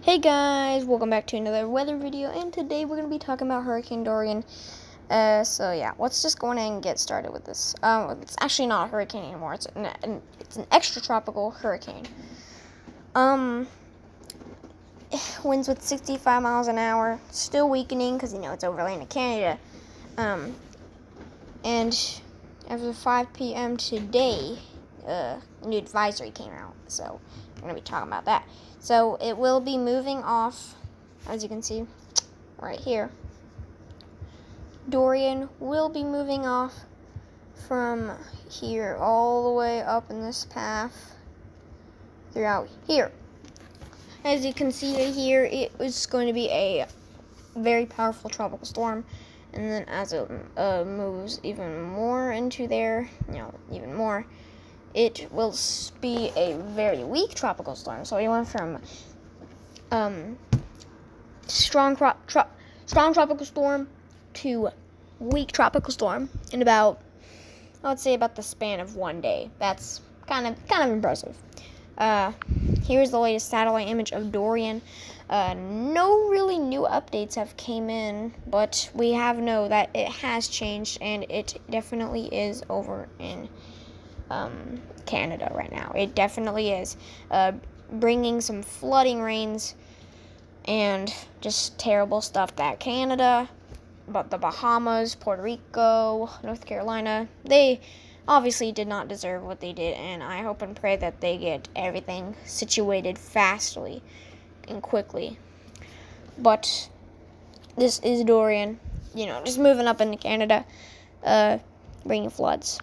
Hey guys, welcome back to another weather video, and today we're going to be talking about Hurricane Dorian. So yeah, let's just go ahead and get started with this. It's actually not a hurricane anymore, it's an extratropical hurricane. Winds with 65 miles an hour, still weakening because, it's over Atlantic Canada. And after 5 p.m. today, a new advisory came out, so we're going to be talking about that. So it will be moving off, as you can see, right here. Dorian will be moving off from here all the way up in this path throughout here. As you can see right here, it was going to be a very powerful tropical storm. And then as it moves even more into there, even more, it will be a very weak tropical storm. So we went from strong tropical storm to weak tropical storm in about, I would say, about the span of one day. That's kind of impressive. Here's the latest satellite image of Dorian. No really new updates have came in, but we have know that it has changed, and it definitely is over in Canada right now. It definitely is bringing some flooding rains and just terrible stuff that Canada, but the Bahamas, Puerto Rico, North Carolina, they obviously did not deserve what they did, and I hope and pray that they get everything situated fastly and quickly. But this is Dorian, just moving up into Canada, bringing floods.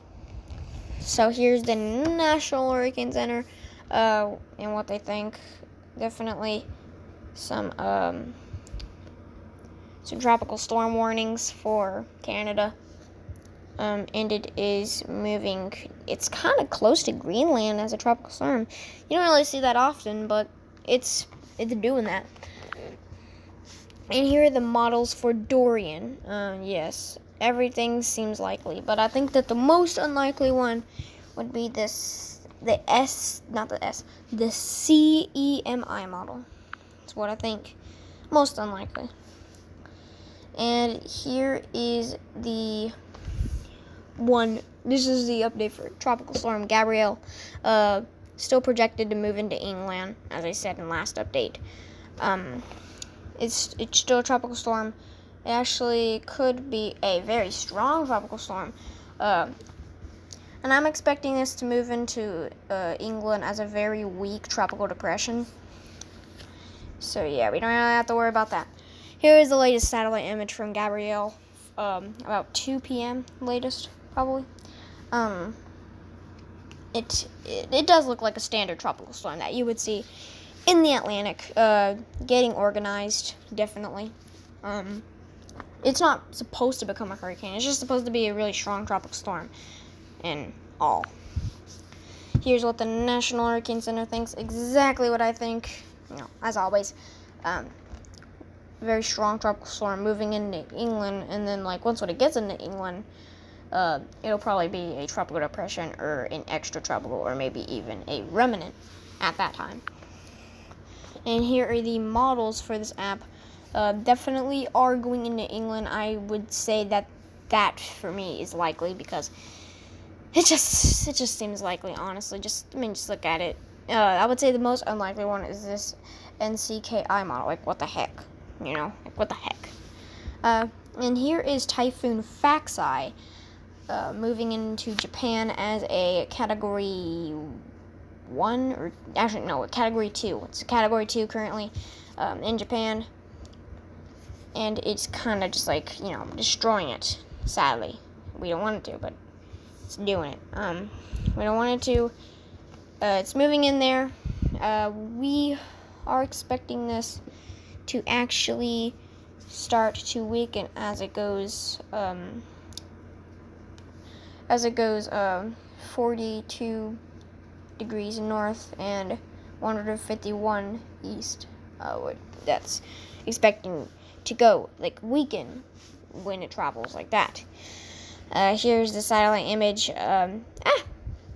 So here's the National Hurricane Center and what they think. Definitely some tropical storm warnings for Canada. And it is moving. It's kind of close to Greenland as a tropical storm. You don't really see that often, but it's doing that. And here are the models for Dorian. Yes, everything seems likely, but I think that the most unlikely one would be the CEMI model. That's what I think most unlikely. And here is the one. This is the update for Tropical Storm Gabrielle. Still projected to move into England, as I said in last update. It's still a tropical storm. It actually could be a very strong tropical storm. And I'm expecting this to move into England as a very weak tropical depression. So yeah, we don't really have to worry about that. Here is the latest satellite image from Gabrielle. About 2 p.m. latest, probably. It does look like a standard tropical storm that you would see in the Atlantic, getting organized, definitely. It's not supposed to become a hurricane. It's just supposed to be a really strong tropical storm and all. Here's what the National Hurricane Center thinks. Exactly what I think, as always. Very strong tropical storm moving into England, and then, once when it gets into England, it'll probably be a tropical depression or an extratropical or maybe even a remnant at that time. And here are the models for this app. Definitely are going into England. I would say that for me is likely because it just seems likely, honestly. Just look at it. I would say the most unlikely one is this NCKI model. What the heck? What the heck? And here is Typhoon Faxai, moving into Japan as a Category 1, or actually, no, Category 2. It's a Category 2 currently in Japan. And it's kind of just destroying it, sadly. We don't want it to, but it's doing it. We don't want it to. It's moving in there. We are expecting this to actually start to weaken as it goes 42 degrees north and 151 east. That's expecting to go weaken when it travels like that. Here's the satellite image. There's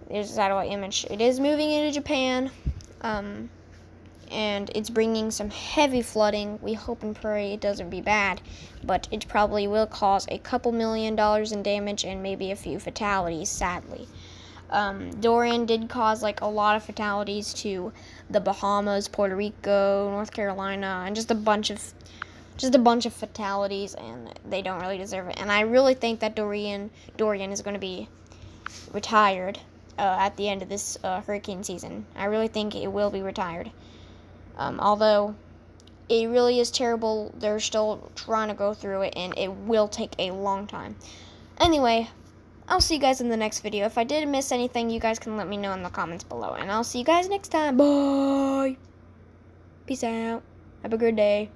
the satellite image. It is moving into Japan. and it's bringing some heavy flooding. We hope and pray it doesn't be bad, but it probably will cause a couple $1 million in damage and maybe a few fatalities, sadly. Dorian did cause like a lot of fatalities to the Bahamas, Puerto Rico, North Carolina, and just a bunch of fatalities, and they don't really deserve it. And I really think that Dorian is going to be retired at the end of this hurricane season. I really think it will be retired. Although it really is terrible, they're still trying to go through it, and it will take a long time. Anyway, I'll see you guys in the next video. If I did miss anything, you guys can let me know in the comments below. And I'll see you guys next time. Bye. Peace out. Have a good day.